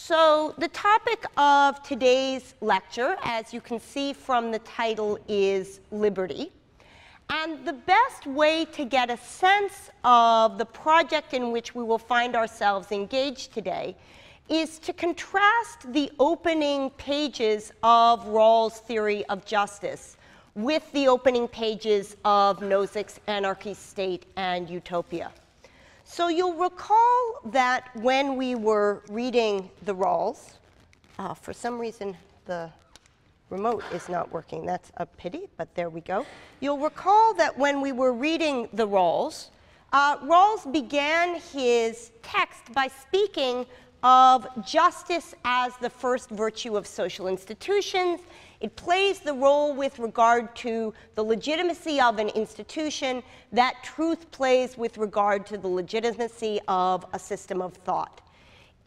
So the topic of today's lecture, as you can see from the title, is liberty. And the best way to get a sense of the project in which we will find ourselves engaged today is to contrast the opening pages of Rawls' theory of justice with the opening pages of Nozick's Anarchy, State, and Utopia. So you'll recall that when we were reading the Rawls, for some reason the remote is not working. That's a pity, but there we go. You'll recall that when we were reading the Rawls, Rawls began his text by speaking of justice as the first virtue of social institutions. It plays the role with regard to the legitimacy of an institution that truth plays with regard to the legitimacy of a system of thought.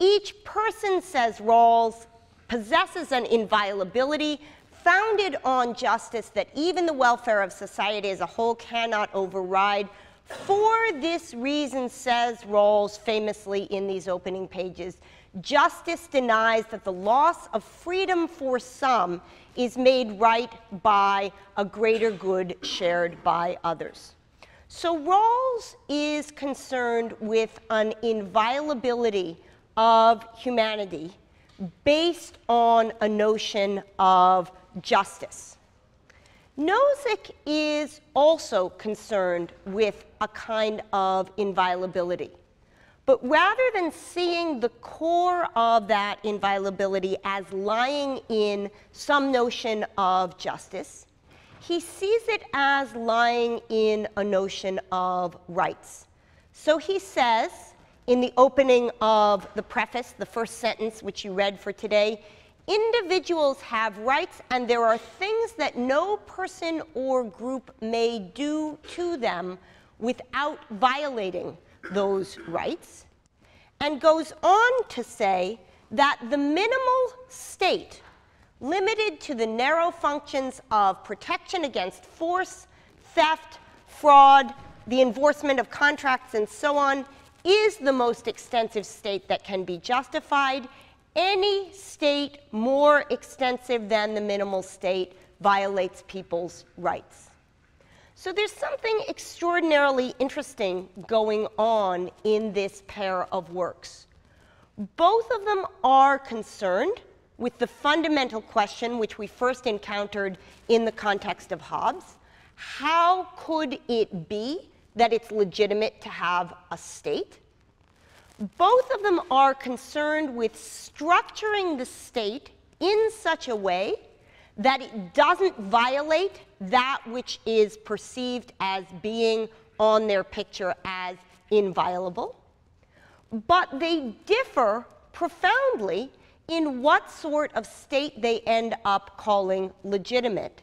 Each person, says Rawls, possesses an inviolability founded on justice that even the welfare of society as a whole cannot override. For this reason, says Rawls famously in these opening pages, justice denies that the loss of freedom for some is made right by a greater good shared by others. So Rawls is concerned with an inviolability of humanity based on a notion of justice. Nozick is also concerned with a kind of inviolability. But rather than seeing the core of that inviolability as lying in some notion of justice, he sees it as lying in a notion of rights. So he says, in the opening of the preface, the first sentence which you read for today, individuals have rights, and there are things that no person or group may do to them without violating those rights, and goes on to say that the minimal state, limited to the narrow functions of protection against force, theft, fraud, the enforcement of contracts, and so on, is the most extensive state that can be justified. Any state more extensive than the minimal state violates people's rights. So there's something extraordinarily interesting going on in this pair of works. Both of them are concerned with the fundamental question which we first encountered in the context of Hobbes. How could it be that it's legitimate to have a state? Both of them are concerned with structuring the state in such a way that it doesn't violate that which is perceived as being on their picture as inviolable. But they differ profoundly in what sort of state they end up calling legitimate.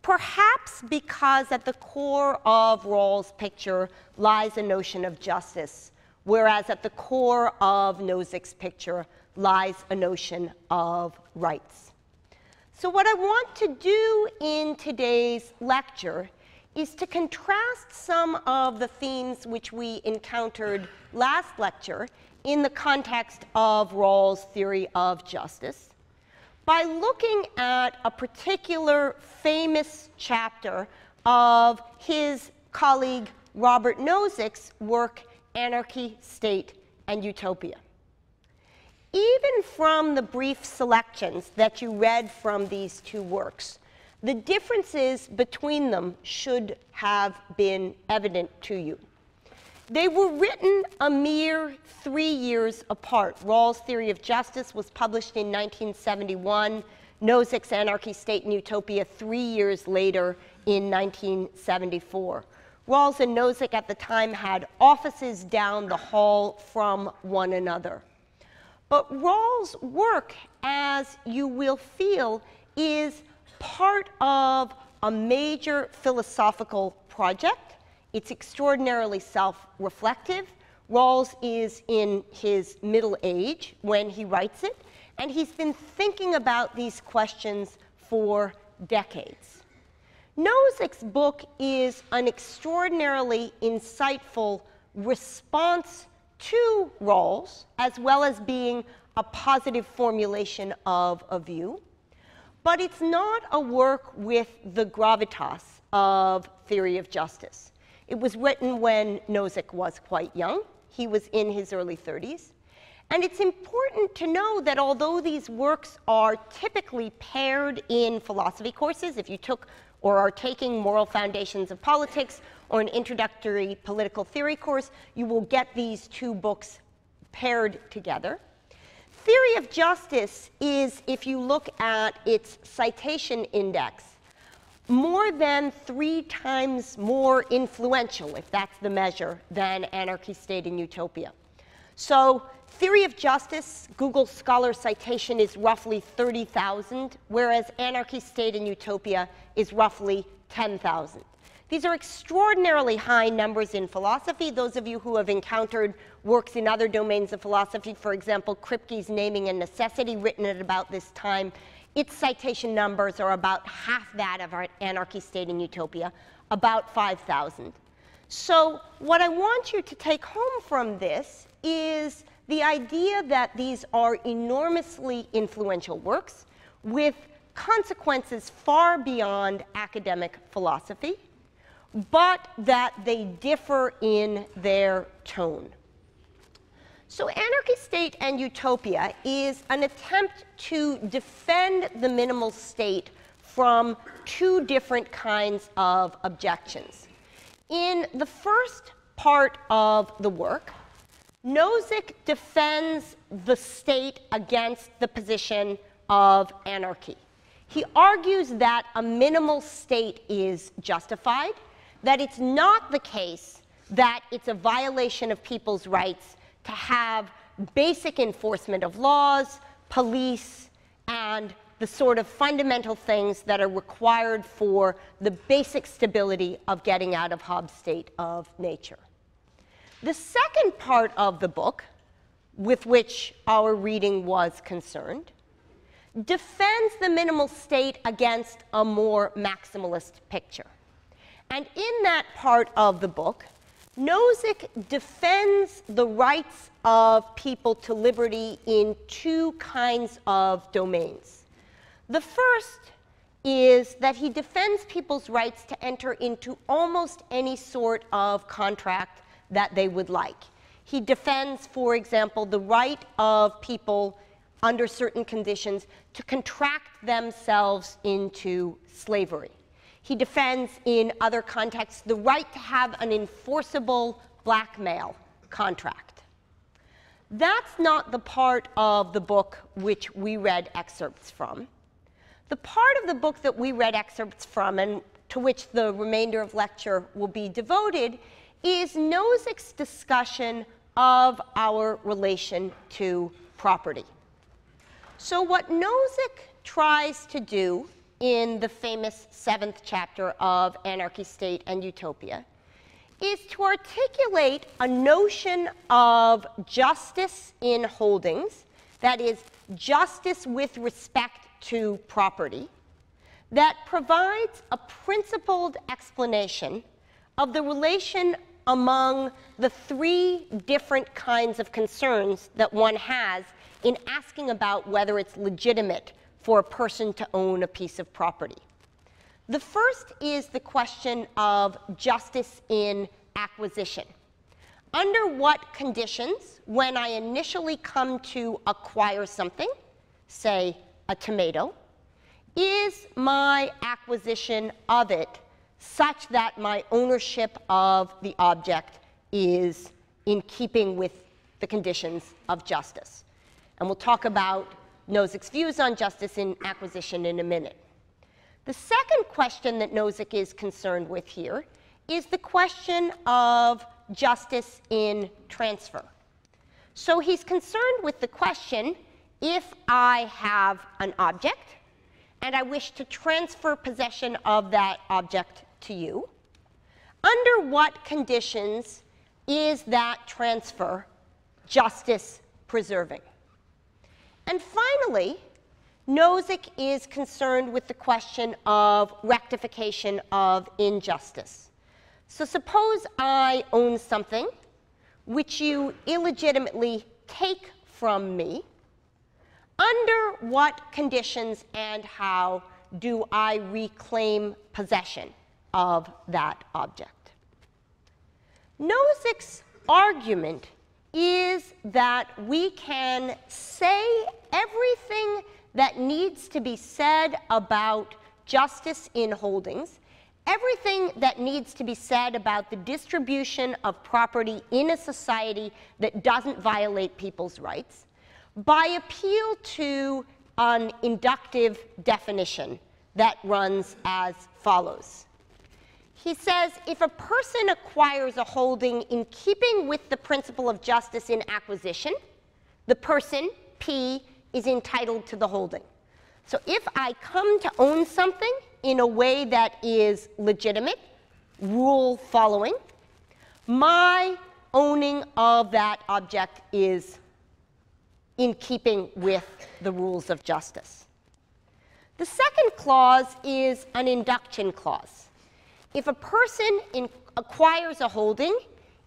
Perhaps because at the core of Rawls' picture lies a notion of justice, whereas at the core of Nozick's picture lies a notion of rights. So what I want to do in today's lecture is to contrast some of the themes which we encountered last lecture in the context of Rawls' theory of justice by looking at a particular famous chapter of his colleague Robert Nozick's work, Anarchy, State, and Utopia. Even from the brief selections that you read from these two works, the differences between them should have been evident to you. They were written a mere 3 years apart. Rawls' Theory of Justice was published in 1971, Nozick's Anarchy, State, and Utopia 3 years later in 1974. Rawls and Nozick at the time had offices down the hall from one another. But Rawls' work, as you will feel, is part of a major philosophical project. It's extraordinarily self-reflective. Rawls is in his middle age when he writes it, and he's been thinking about these questions for decades. Nozick's book is an extraordinarily insightful response to Rawls, as well as being a positive formulation of a view, but it's not a work with the gravitas of theory of justice. It was written when Nozick was quite young. He was in his early 30s. And it's important to know that although these works are typically paired in philosophy courses, if you took or are taking Moral Foundations of Politics or an introductory political theory course, you will get these two books paired together. Theory of justice is, if you look at its citation index, more than 3 times more influential, if that's the measure, than Anarchy, State, and Utopia. So theory of justice, Google Scholar citation is roughly 30,000, whereas Anarchy, State, and Utopia is roughly 10,000. These are extraordinarily high numbers in philosophy. Those of you who have encountered works in other domains of philosophy, for example, Kripke's Naming and Necessity, written at about this time, its citation numbers are about half that of our Anarchy, State, and Utopia, about 5,000. So what I want you to take home from this is the idea that these are enormously influential works with consequences far beyond academic philosophy, but that they differ in their tone. So Anarchy, State, and Utopia is an attempt to defend the minimal state from 2 different kinds of objections. In the first part of the work, Nozick defends the state against the position of anarchy. He argues that a minimal state is justified, that it's not the case that it's a violation of people's rights to have basic enforcement of laws, police, and the sort of fundamental things that are required for the basic stability of getting out of Hobbes' state of nature. The second part of the book, with which our reading was concerned, defends the minimal state against a more maximalist picture. And in that part of the book, Nozick defends the rights of people to liberty in 2 kinds of domains. The first is that he defends people's rights to enter into almost any sort of contract that they would like. He defends, for example, the right of people under certain conditions to contract themselves into slavery. He defends, in other contexts, the right to have an enforceable blackmail contract. That's not the part of the book which we read excerpts from. The part of the book that we read excerpts from, and to which the remainder of lecture will be devoted, is Nozick's discussion of our relation to property. So what Nozick tries to do in the famous 7th chapter of Anarchy, State, and Utopia is to articulate a notion of justice in holdings, that is, justice with respect to property, that provides a principled explanation of the relation among the 3 different kinds of concerns that one has in asking about whether it's legitimate for a person to own a piece of property. The first is the question of justice in acquisition. Under what conditions, when I initially come to acquire something, say a tomato, is my acquisition of it such that my ownership of the object is in keeping with the conditions of justice? And we'll talk about Nozick's views on justice in acquisition in a minute. The second question that Nozick is concerned with here is the question of justice in transfer. So he's concerned with the question, if I have an object and I wish to transfer possession of that object to you, under what conditions is that transfer justice preserving? And finally, Nozick is concerned with the question of rectification of injustice. So suppose I own something which you illegitimately take from me, under what conditions and how do I reclaim possession of that object? Nozick's argument is that we can say everything that needs to be said about justice in holdings, everything that needs to be said about the distribution of property in a society that doesn't violate people's rights, by appeal to an inductive definition that runs as follows. He says, if a person acquires a holding in keeping with the principle of justice in acquisition, the person, P, is entitled to the holding. So if I come to own something in a way that is legitimate, rule following, my owning of that object is in keeping with the rules of justice. The second clause is an induction clause. If a person acquires a holding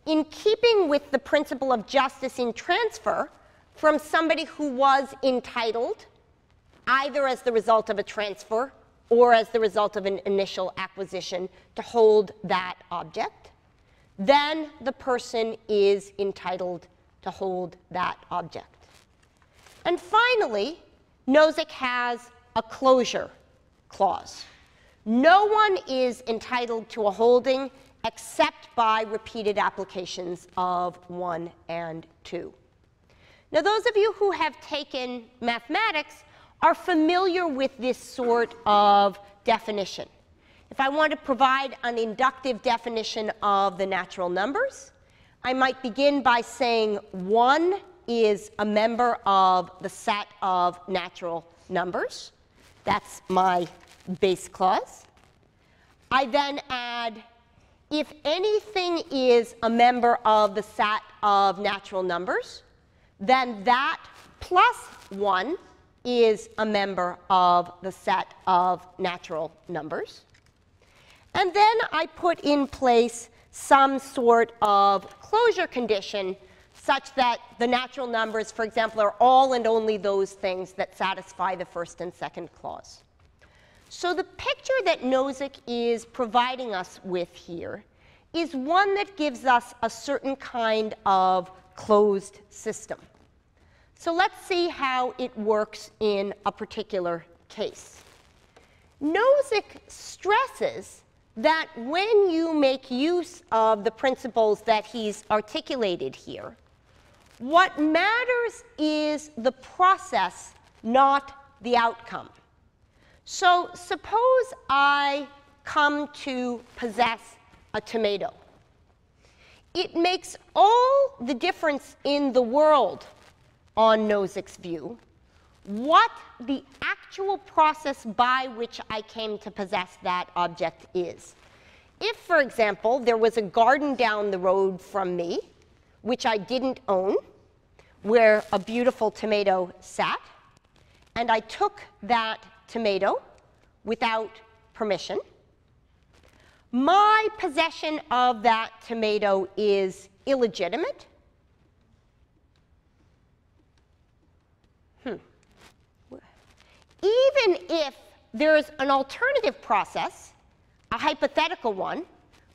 in keeping with the principle of justice in transfer from somebody who was entitled, either as the result of a transfer or as the result of an initial acquisition, to hold that object, then the person is entitled to hold that object. And finally, Nozick has a closure clause. No one is entitled to a holding except by repeated applications of 1 and 2. Now, those of you who have taken mathematics are familiar with this sort of definition. If I want to provide an inductive definition of the natural numbers, I might begin by saying 1 is a member of the set of natural numbers. That's my base clause. I then add, if anything is a member of the set of natural numbers, then that plus 1 is a member of the set of natural numbers. And then I put in place some sort of closure condition such that the natural numbers, for example, are all and only those things that satisfy the first and second clause. So the picture that Nozick is providing us with here is one that gives us a certain kind of closed system. So let's see how it works in a particular case. Nozick stresses that when you make use of the principles that he's articulated here, what matters is the process, not the outcome. So suppose I come to possess a tomato. It makes all the difference in the world, on Nozick's view, what the actual process by which I came to possess that object is. If, for example, there was a garden down the road from me, which I didn't own, where a beautiful tomato sat, and I took that tomato without permission, my possession of that tomato is illegitimate. Even if there's an alternative process, a hypothetical one,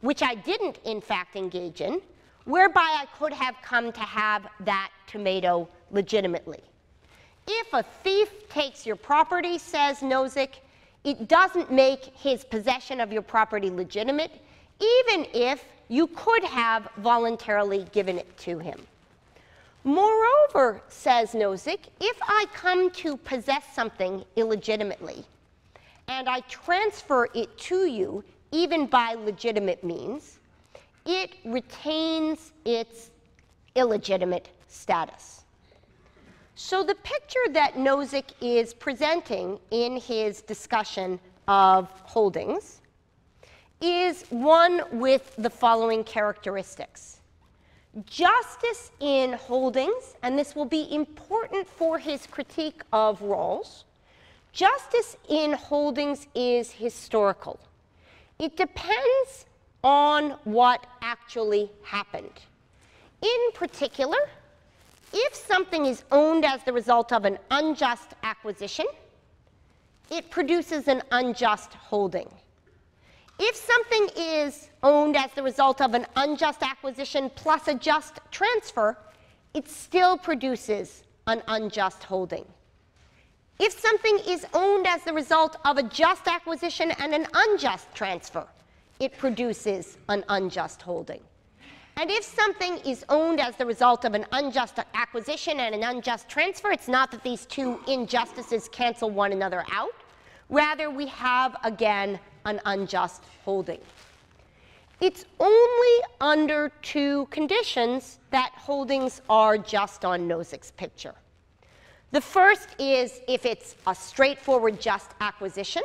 which I didn't in fact engage in, whereby I could have come to have that tomato legitimately. If a thief takes your property, says Nozick, it doesn't make his possession of your property legitimate, even if you could have voluntarily given it to him. Moreover, says Nozick, if I come to possess something illegitimately, and I transfer it to you, even by legitimate means, it retains its illegitimate status. So the picture that Nozick is presenting in his discussion of holdings is one with the following characteristics. Justice in holdings, and this will be important for his critique of Rawls, justice in holdings is historical. It depends on what actually happened. In particular, if something is owned as the result of an unjust acquisition, it produces an unjust holding. If something is owned as the result of an unjust acquisition plus a just transfer, it still produces an unjust holding. If something is owned as the result of a just acquisition and an unjust transfer, it produces an unjust holding. And if something is owned as the result of an unjust acquisition and an unjust transfer, it's not that these two injustices cancel one another out. Rather, we have, again, an unjust holding. It's only under two conditions that holdings are just on Nozick's picture. The first is if it's a straightforward just acquisition.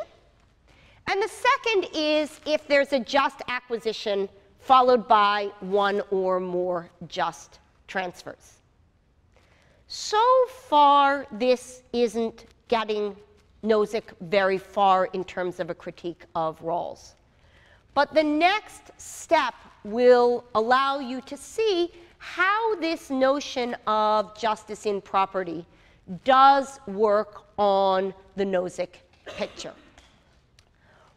And the second is if there's a just acquisition followed by one or more just transfers. So far, this isn't getting Nozick very far in terms of a critique of Rawls. But the next step will allow you to see how this notion of justice in property does work on the Nozick picture.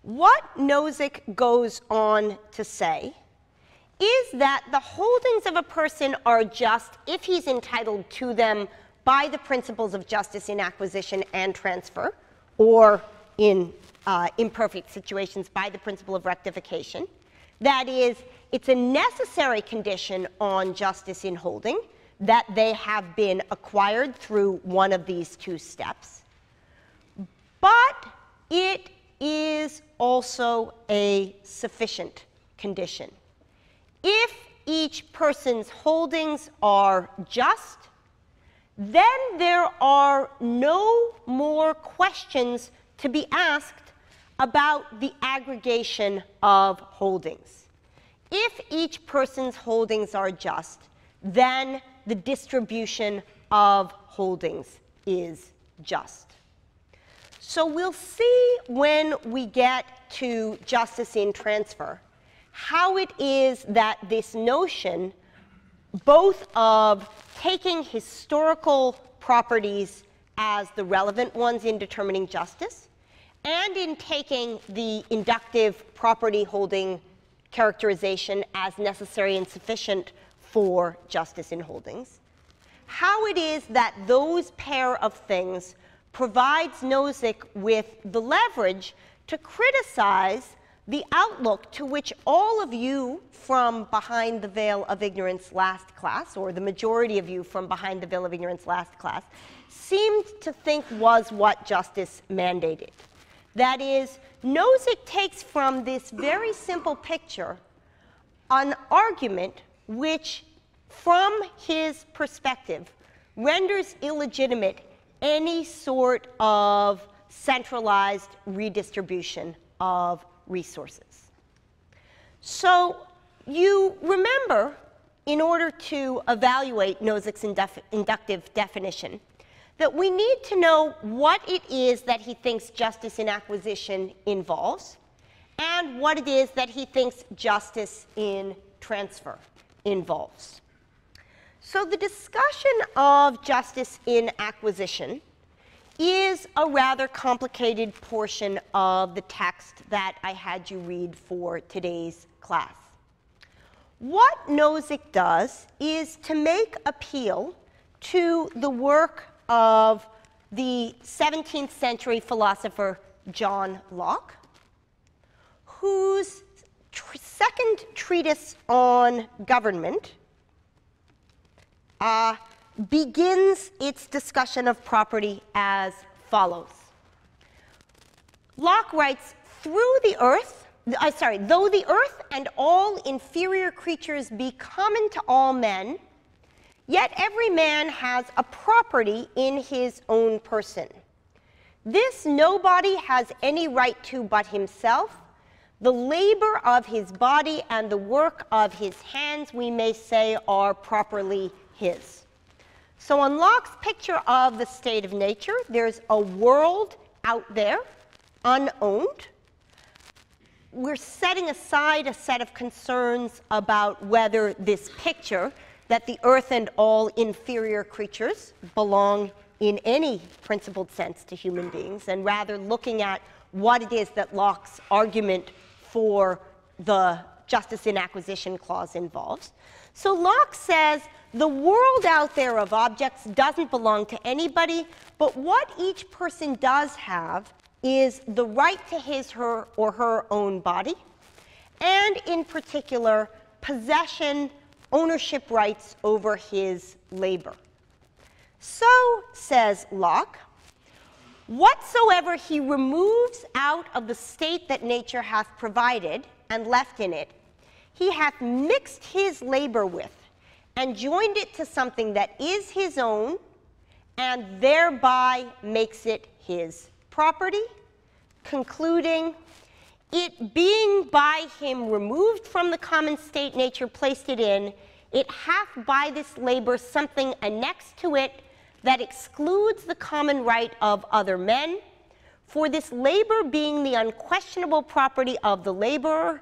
What Nozick goes on to say is that the holdings of a person are just if he's entitled to them by the principles of justice in acquisition and transfer, or in imperfect situations by the principle of rectification. That is, it's a necessary condition on justice in holding that they have been acquired through one of these two steps. But it is also a sufficient condition. If each person's holdings are just, then there are no more questions to be asked about the aggregation of holdings. If each person's holdings are just, then the distribution of holdings is just. So we'll see when we get to justice in transfer how it is that this notion, both of taking historical properties as the relevant ones in determining justice, and in taking the inductive property holding characterization as necessary and sufficient for justice in holdings, how it is that those pair of things provides Nozick with the leverage to criticize the outlook to which all of you from behind the veil of ignorance last class, or the majority of you from behind the veil of ignorance last class, seemed to think was what justice mandated. That is, Nozick takes from this very simple picture an argument which, from his perspective, renders illegitimate any sort of centralized redistribution of resources. So you remember, in order to evaluate Nozick's inductive definition, that we need to know what it is that he thinks justice in acquisition involves, and what it is that he thinks justice in transfer involves. So the discussion of justice in acquisition is a rather complicated portion of the text that I had you read for today's class. What Nozick does is to make appeal to the work of the 17th century philosopher John Locke, whose second treatise on government begins its discussion of property as follows. Locke writes, though the earth and all inferior creatures be common to all men, yet every man has a property in his own person. This nobody has any right to but himself. The labor of his body and the work of his hands, we may say, are properly his. So on Locke's picture of the state of nature, there's a world out there, unowned. We're setting aside a set of concerns about whether this picture that the earth and all inferior creatures belong in any principled sense to human beings, and rather looking at what it is that Locke's argument for the justice in acquisition clause involves. So Locke says the world out there of objects doesn't belong to anybody, but what each person does have is the right to his, her, or her own body, and in particular, possession, ownership rights over his labor. So, says Locke, whatsoever he removes out of the state that nature hath provided and left in it, he hath mixed his labor with, and joined it to something that is his own, and thereby makes it his property, concluding, it being by him removed from the common state nature placed it in, it hath by this labor something annexed to it that excludes the common right of other men, for this labor being the unquestionable property of the laborer,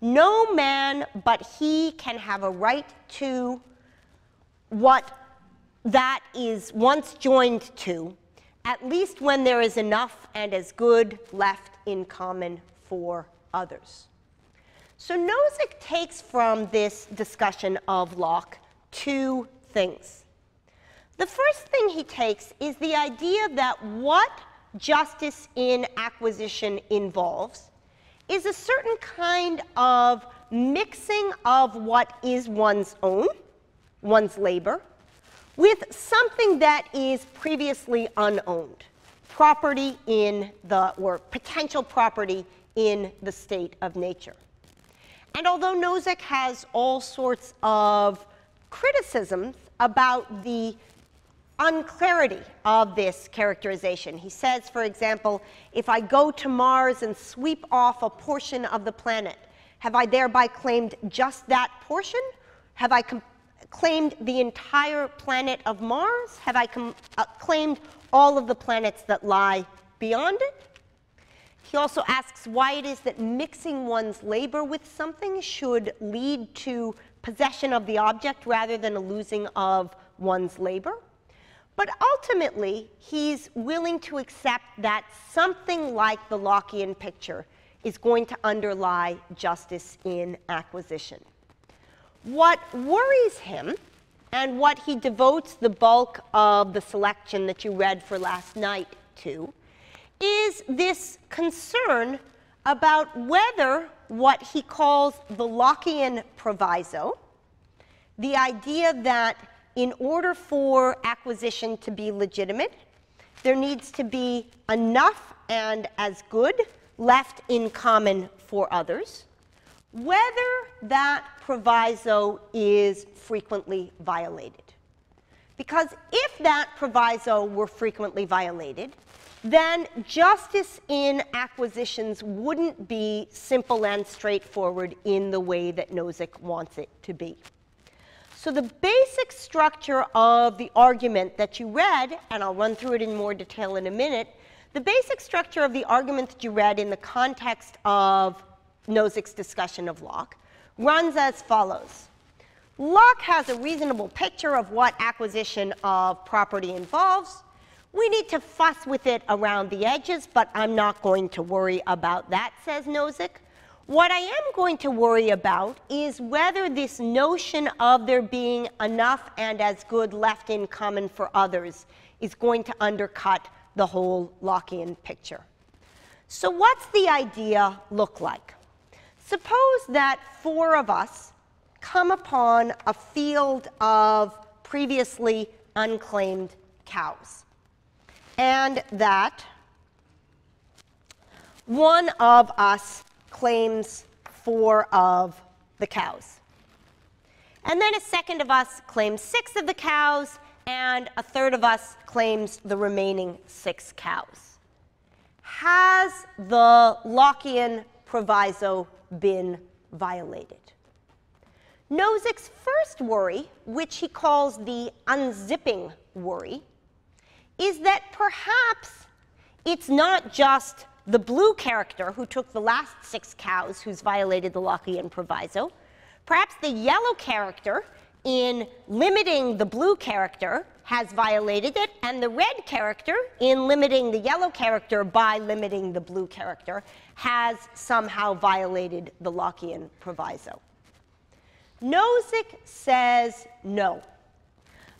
no man but he can have a right to what that is once joined to, at least when there is enough and as good left in common for others. So Nozick takes from this discussion of Locke two things. The first thing he takes is the idea that what justice in acquisition involves is a certain kind of mixing of what is one's own, one's labor, with something that is previously unowned, property in the, or potential property in the state of nature. And although Nozick has all sorts of criticisms about the unclarity of this characterization. He says, for example, if I go to Mars and sweep off a portion of the planet, have I thereby claimed just that portion? Have I claimed the entire planet of Mars? Have I claimed all of the planets that lie beyond it? He also asks why it is that mixing one's labor with something should lead to possession of the object rather than a losing of one's labor. But ultimately, he's willing to accept that something like the Lockean picture is going to underlie justice in acquisition. What worries him, and what he devotes the bulk of the selection that you read for last night to, is this concern about whether what he calls the Lockean proviso, the idea that in order for acquisition to be legitimate, there needs to be enough and as good left in common for others, whether that proviso is frequently violated. Because if that proviso were frequently violated, then justice in acquisitions wouldn't be simple and straightforward in the way that Nozick wants it to be. So the basic structure of the argument that you read, and I'll run through it in more detail in a minute, the basic structure of the argument that you read in the context of Nozick's discussion of Locke runs as follows. Locke has a reasonable picture of what acquisition of property involves. We need to fuss with it around the edges, but I'm not going to worry about that, says Nozick. What I am going to worry about is whether this notion of there being enough and as good left in common for others is going to undercut the whole Lockean picture. So what's the idea look like? Suppose that four of us come upon a field of previously unclaimed cows, and that one of us claims 4 of the cows. And then a second of us claims 6 of the cows, and a third of us claims the remaining 6 cows. Has the Lockean proviso been violated? Nozick's first worry, which he calls the unzipping worry, is that perhaps it's not just the blue character who took the last 6 cows who's violated the Lockean proviso. Perhaps the yellow character in limiting the blue character has violated it, and the red character in limiting the yellow character by limiting the blue character has somehow violated the Lockean proviso. Nozick says no.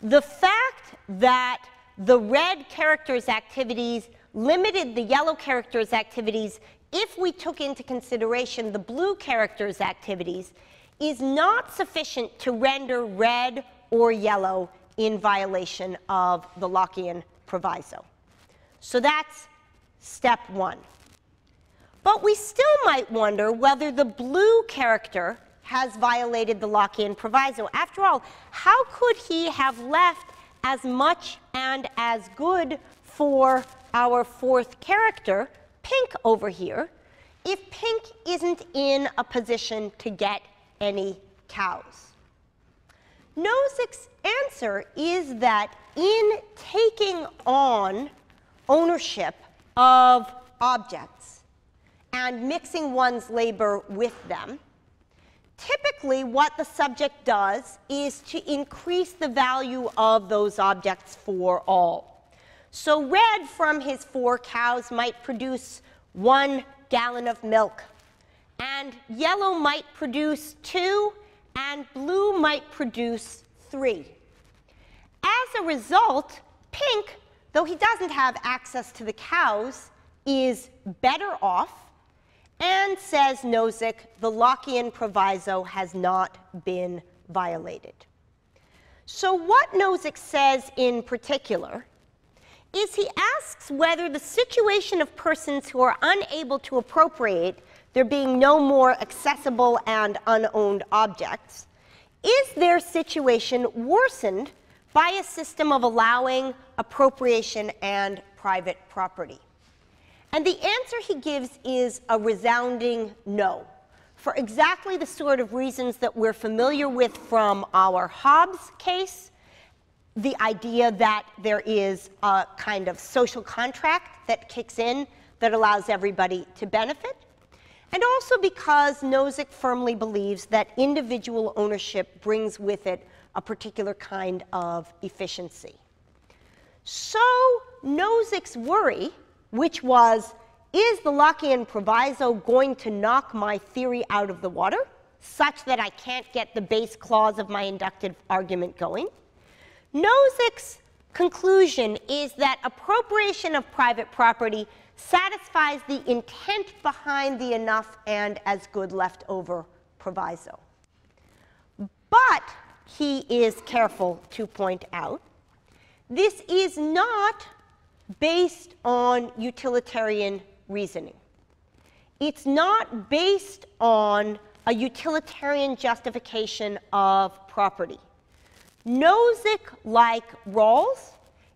The fact that the red character's activities limited the yellow character's activities if we took into consideration the blue character's activities is not sufficient to render red or yellow in violation of the Lockean proviso. So that's step one. But we still might wonder whether the blue character has violated the Lockean proviso. After all, how could he have left as much and as good for our fourth character, pink over here, if pink isn't in a position to get any cows? Nozick's answer is that in taking on ownership of objects and mixing one's labor with them, typically what the subject does is to increase the value of those objects for all. So red from his 4 cows might produce 1 gallon of milk, and yellow might produce 2, and blue might produce 3. As a result, pink, though he doesn't have access to the cows, is better off, and says Nozick, the Lockean proviso has not been violated. So what Nozick says in particular is he asks whether the situation of persons who are unable to appropriate, there being no more accessible and unowned objects, is their situation worsened by a system of allowing appropriation and private property? And the answer he gives is a resounding no, for exactly the sort of reasons that we're familiar with from our Hobbes case, the idea that there is a kind of social contract that kicks in that allows everybody to benefit, and also because Nozick firmly believes that individual ownership brings with it a particular kind of efficiency. So Nozick's worry, which was, is the Lockean proviso going to knock my theory out of the water such that I can't get the base clause of my inductive argument going? Nozick's conclusion is that appropriation of private property satisfies the intent behind the enough and as good left over proviso. But he is careful to point out, this is not based on utilitarian reasoning. It's not based on a utilitarian justification of property. Nozick, like Rawls,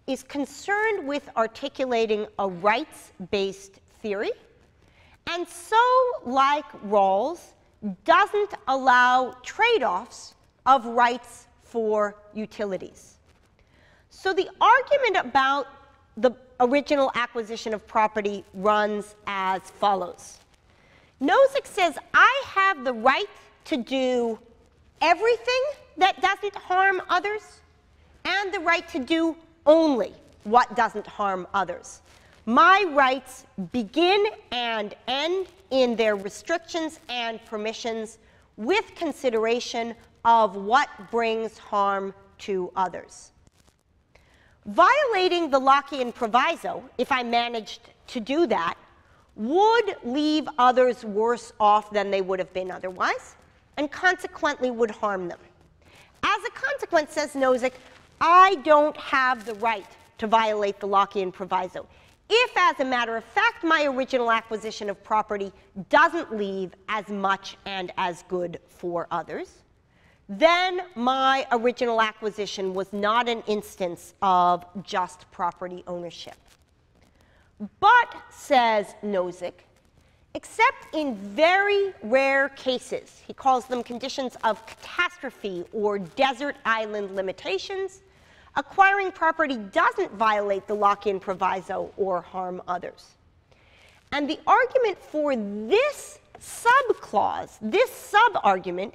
is concerned with articulating a rights-based theory, and so, like Rawls, doesn't allow trade-offs of rights for utilities. So the argument about the original acquisition of property runs as follows. Nozick says, I have the right to do everything that doesn't harm others, and the right to do only what doesn't harm others. My rights begin and end in their restrictions and permissions with consideration of what brings harm to others. Violating the Lockean proviso, if I managed to do that, would leave others worse off than they would have been otherwise, and consequently would harm them. As a consequence, says Nozick, I don't have the right to violate the Lockean proviso. If, as a matter of fact, my original acquisition of property doesn't leave as much and as good for others, then my original acquisition was not an instance of just property ownership. But, says Nozick, except in very rare cases, he calls them conditions of catastrophe or desert island limitations, acquiring property doesn't violate the Lockean proviso or harm others. And the argument for this subclause, this sub-argument,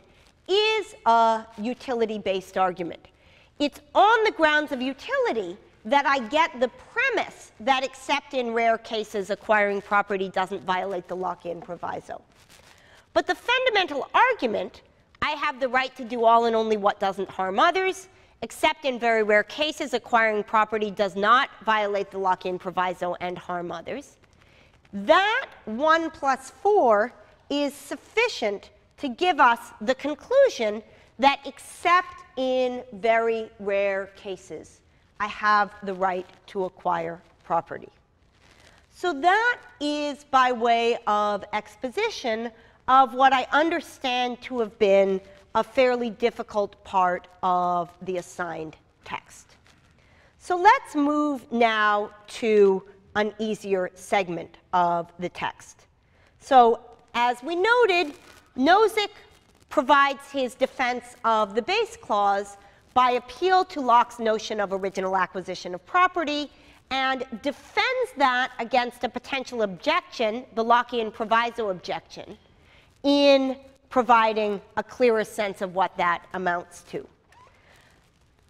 is a utility-based argument. It's on the grounds of utility that I get the premise that except in rare cases acquiring property doesn't violate the lock-in proviso. But the fundamental argument, I have the right to do all and only what doesn't harm others, except in very rare cases acquiring property does not violate the lock-in proviso and harm others, that 1 plus 4 is sufficient to give us the conclusion that except in very rare cases, I have the right to acquire property. So that is by way of exposition of what I understand to have been a fairly difficult part of the assigned text. So let's move now to an easier segment of the text. So as we noted, Nozick provides his defense of the base clause by appeal to Locke's notion of original acquisition of property and defends that against a potential objection, the Lockean proviso objection, in providing a clearer sense of what that amounts to.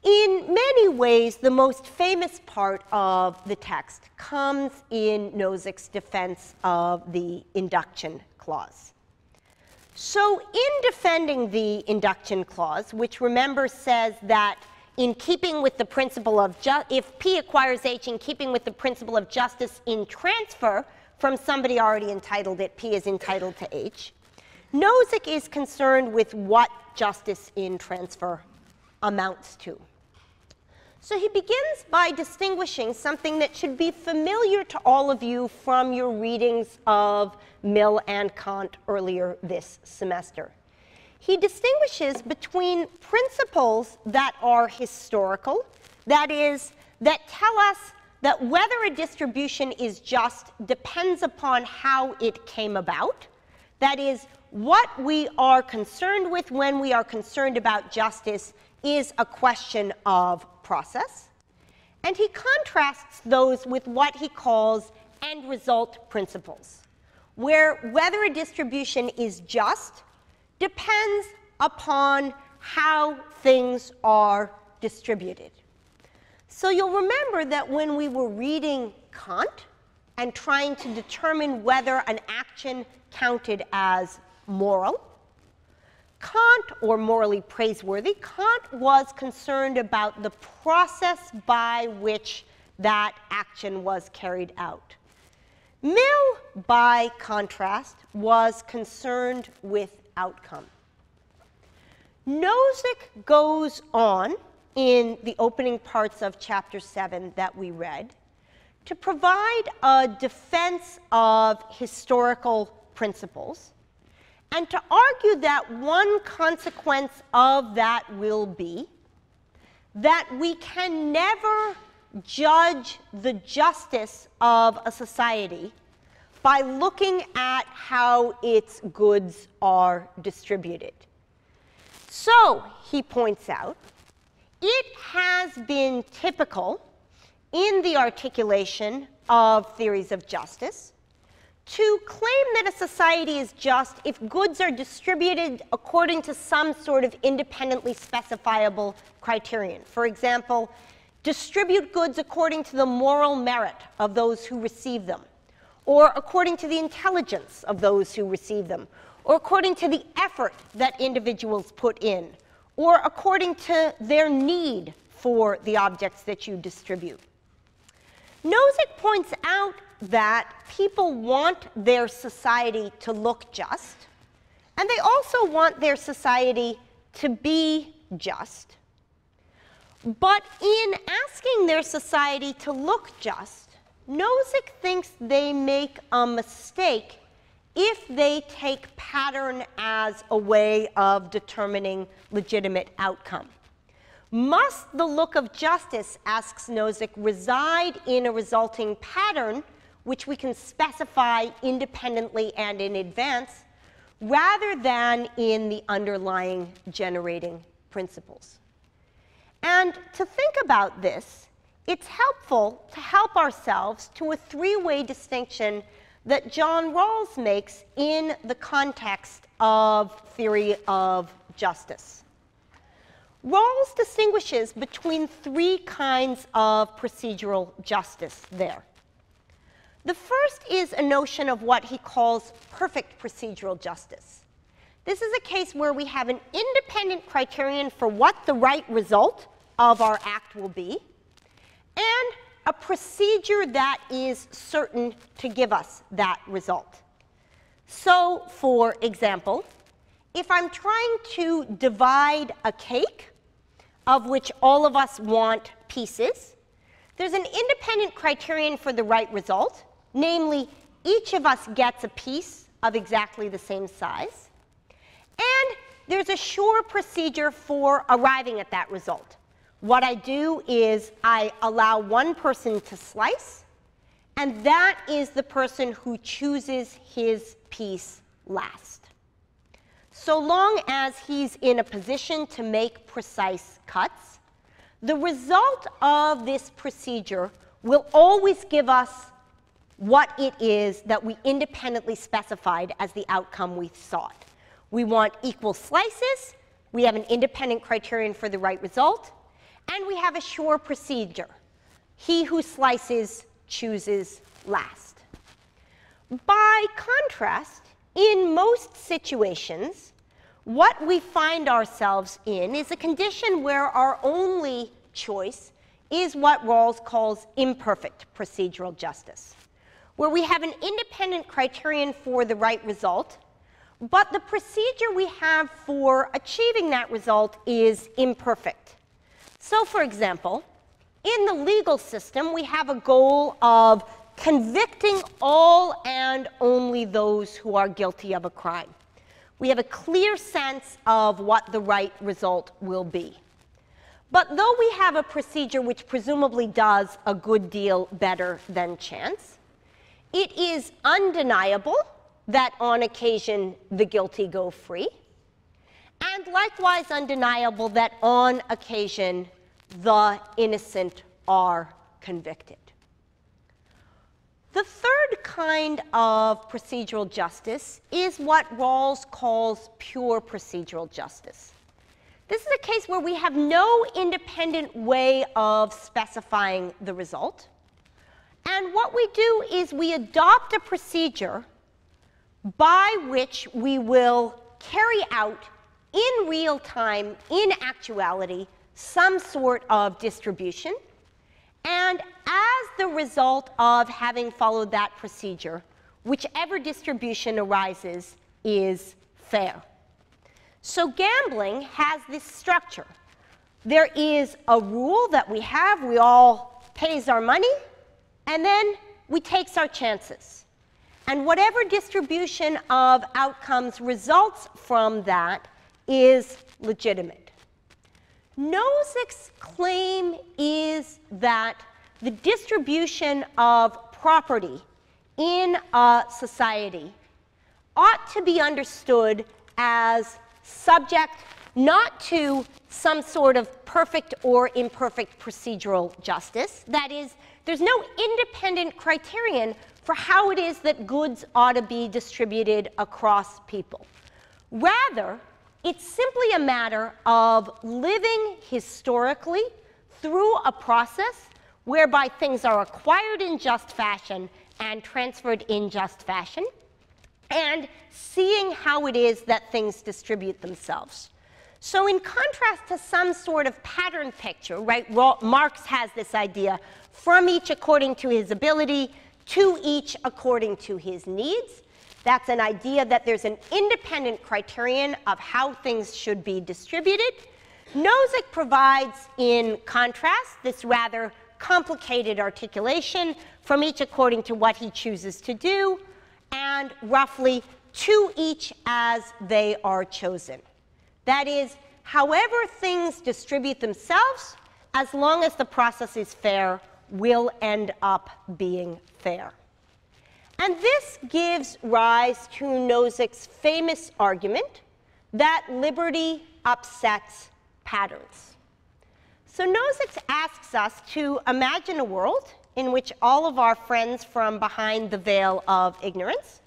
In many ways, the most famous part of the text comes in Nozick's defense of the induction clause. So in defending the induction clause, which remember says that in keeping with the principle of if P acquires H in keeping with the principle of justice in transfer from somebody already entitled it, P is entitled to H, Nozick is concerned with what justice in transfer amounts to. So he begins by distinguishing something that should be familiar to all of you from your readings of Mill and Kant earlier this semester. He distinguishes between principles that are historical, that is, that tell us that whether a distribution is just depends upon how it came about, that is, what we are concerned with when we are concerned about justice is a question of process. And he contrasts those with what he calls end result principles, where whether a distribution is just depends upon how things are distributed. So you'll remember that when we were reading Kant and trying to determine whether an action counted as moral, Kant, or morally praiseworthy, Kant was concerned about the process by which that action was carried out. Mill, by contrast, was concerned with outcome. Nozick goes on in the opening parts of chapter 7 that we read to provide a defense of historical principles and to argue that one consequence of that will be that we can never judge the justice of a society by looking at how its goods are distributed. So, he points out, it has been typical in the articulation of theories of justice to claim that a society is just if goods are distributed according to some sort of independently specifiable criterion. For example, distribute goods according to the moral merit of those who receive them, or according to the intelligence of those who receive them, or according to the effort that individuals put in, or according to their need for the objects that you distribute. Nozick points out that people want their society to look just, and they also want their society to be just. But in asking their society to look just, Nozick thinks they make a mistake if they take pattern as a way of determining legitimate outcome. Must the look of justice, asks Nozick, reside in a resulting pattern which we can specify independently and in advance, rather than in the underlying generating principles? And to think about this, it's helpful to help ourselves to a three-way distinction that John Rawls makes in the context of theory of justice. Rawls distinguishes between three kinds of procedural justice there. The first is a notion of what he calls perfect procedural justice. This is a case where we have an independent criterion for what the right result of our act will be, and a procedure that is certain to give us that result. So, for example, if I'm trying to divide a cake, of which all of us want pieces, there's an independent criterion for the right result, namely, each of us gets a piece of exactly the same size, and there's a sure procedure for arriving at that result. What I do is I allow one person to slice, and that is the person who chooses his piece last. So long as he's in a position to make precise cuts, the result of this procedure will always give us what it is that we independently specified as the outcome we sought. We want equal slices, we have an independent criterion for the right result, and we have a sure procedure. He who slices chooses last. By contrast, in most situations, what we find ourselves in is a condition where our only choice is what Rawls calls imperfect procedural justice, where we have an independent criterion for the right result, but the procedure we have for achieving that result is imperfect. So, for example, in the legal system, we have a goal of convicting all and only those who are guilty of a crime. We have a clear sense of what the right result will be. But though we have a procedure which presumably does a good deal better than chance, it is undeniable that on occasion the guilty go free, and likewise undeniable that on occasion the innocent are convicted. The third kind of procedural justice is what Rawls calls pure procedural justice. This is a case where we have no independent way of specifying the result, and what we do is we adopt a procedure by which we will carry out in real time, in actuality, some sort of distribution, and as the result of having followed that procedure, whichever distribution arises is fair. So gambling has this structure. There is a rule that we have, we all pays our money, and then we takes our chances. And whatever distribution of outcomes results from that is legitimate. Nozick's claim is that the distribution of property in a society ought to be understood as subject not to some sort of perfect or imperfect procedural justice. That is, there's no independent criterion for how it is that goods ought to be distributed across people. Rather, it's simply a matter of living historically through a process whereby things are acquired in just fashion and transferred in just fashion, and seeing how it is that things distribute themselves. So in contrast to some sort of pattern picture, right, Marx has this idea, from each according to his ability, to each according to his needs. That's an idea that there's an independent criterion of how things should be distributed. Nozick provides, in contrast, this rather complicated articulation, from each according to what he chooses to do, and roughly to each as they are chosen. That is, however things distribute themselves, as long as the process is fair, will end up being fair. And this gives rise to Nozick's famous argument that liberty upsets patterns. So Nozick asks us to imagine a world in which all of our friends from behind the veil of ignorance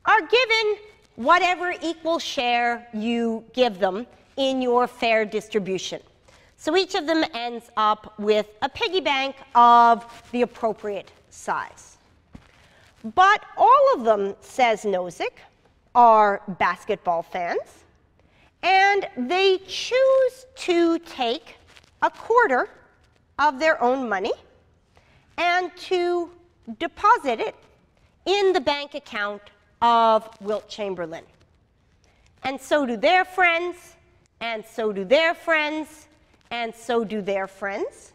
are given whatever equal share you give them in your fair distribution. So each of them ends up with a piggy bank of the appropriate size. But all of them, says Nozick, are basketball fans, and they choose to take a quarter of their own money and to deposit it in the bank account of Wilt Chamberlain. And so do their friends, and so do their friends, and so do their friends,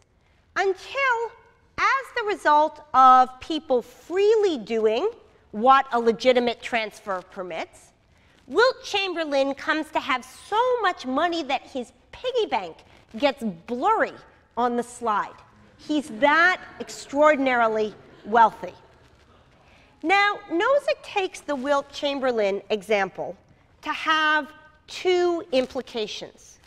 until, as the result of people freely doing what a legitimate transfer permits, Wilt Chamberlain comes to have so much money that his piggy bank gets blurry on the slide. He's that extraordinarily wealthy. Now, Nozick takes the Wilt Chamberlain example to have two implications.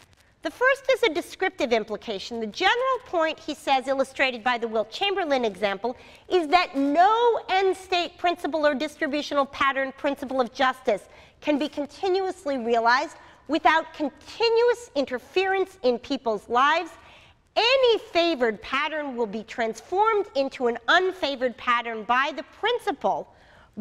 The first is a descriptive implication. The general point, he says, illustrated by the Wilt Chamberlain example, is that no end-state principle or distributional pattern principle of justice can be continuously realized without continuous interference in people's lives. Any favored pattern will be transformed into an unfavored pattern by the principle,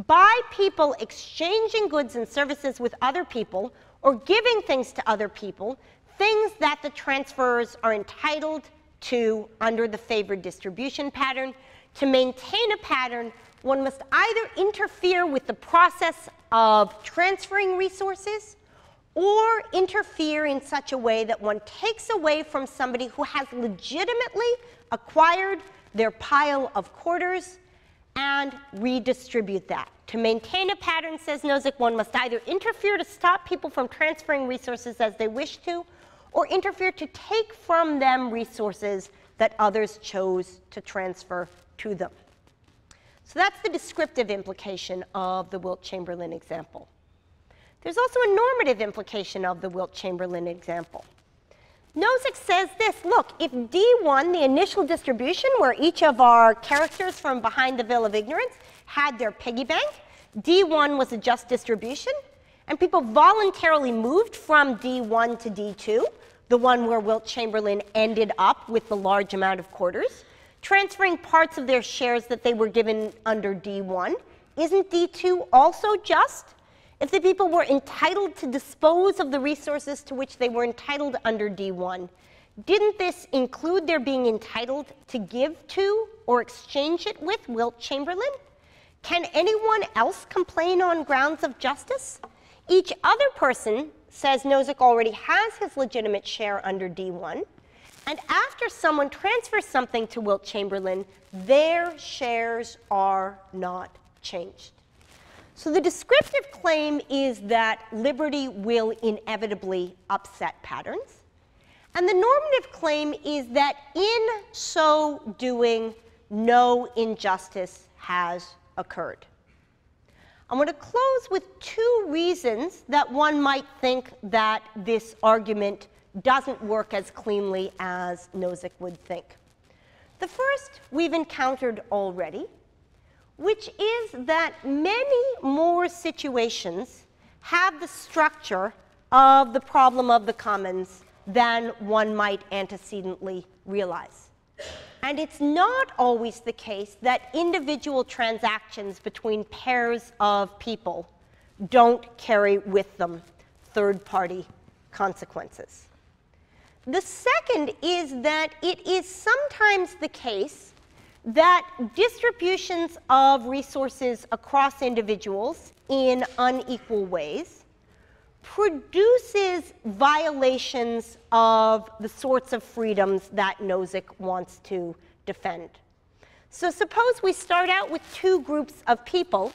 by people exchanging goods and services with other people or giving things to other people, things that the transferors are entitled to under the favored distribution pattern. To maintain a pattern, one must either interfere with the process of transferring resources or interfere in such a way that one takes away from somebody who has legitimately acquired their pile of quarters and redistribute that. To maintain a pattern, says Nozick, one must either interfere to stop people from transferring resources as they wish to, or interfere to take from them resources that others chose to transfer to them. So that's the descriptive implication of the Wilt Chamberlain example. There's also a normative implication of the Wilt Chamberlain example. Nozick says this, look, if D1, the initial distribution where each of our characters from behind the veil of ignorance had their piggy bank, D1 was a just distribution, and people voluntarily moved from D1 to D2, the one where Wilt Chamberlain ended up with the large amount of quarters, transferring parts of their shares that they were given under D1. Isn't D2 also just? If the people were entitled to dispose of the resources to which they were entitled under D1, didn't this include their being entitled to give to or exchange it with Wilt Chamberlain? Can anyone else complain on grounds of justice? Each other person, says Nozick, already has his legitimate share under D1, and after someone transfers something to Wilt Chamberlain, their shares are not changed. So the descriptive claim is that liberty will inevitably upset patterns, and the normative claim is that in so doing, no injustice has occurred. I'm going to close with two reasons that one might think that this argument doesn't work as cleanly as Nozick would think. The first we've encountered already, which is that many more situations have the structure of the problem of the commons than one might antecedently realize. And it's not always the case that individual transactions between pairs of people don't carry with them third-party consequences. The second is that it is sometimes the case that distributions of resources across individuals in unequal ways produces violations of the sorts of freedoms that Nozick wants to defend. So suppose we start out with two groups of people,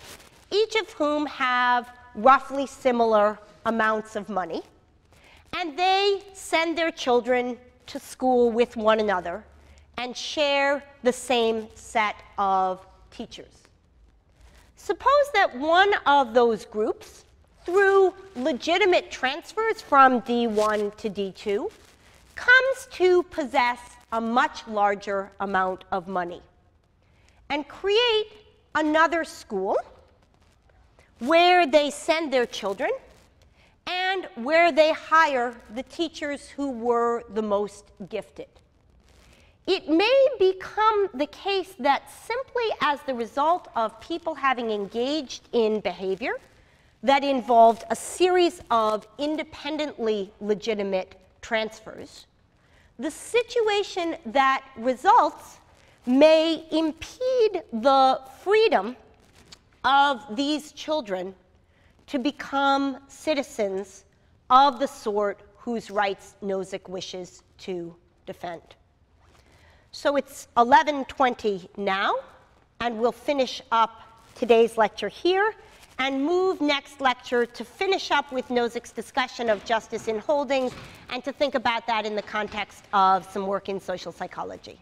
each of whom have roughly similar amounts of money, and they send their children to school with one another and share the same set of teachers. Suppose that one of those groups, through legitimate transfers from D1 to D2, comes to possess a much larger amount of money and create another school where they send their children and where they hire the teachers who were the most gifted. It may become the case that simply as the result of people having engaged in behavior that involved a series of independently legitimate transfers, the situation that results may impede the freedom of these children to become citizens of the sort whose rights Nozick wishes to defend. So it's 11:20 now, and we'll finish up today's lecture here and move next lecture to finish up with Nozick's discussion of justice in holdings and to think about that in the context of some work in social psychology.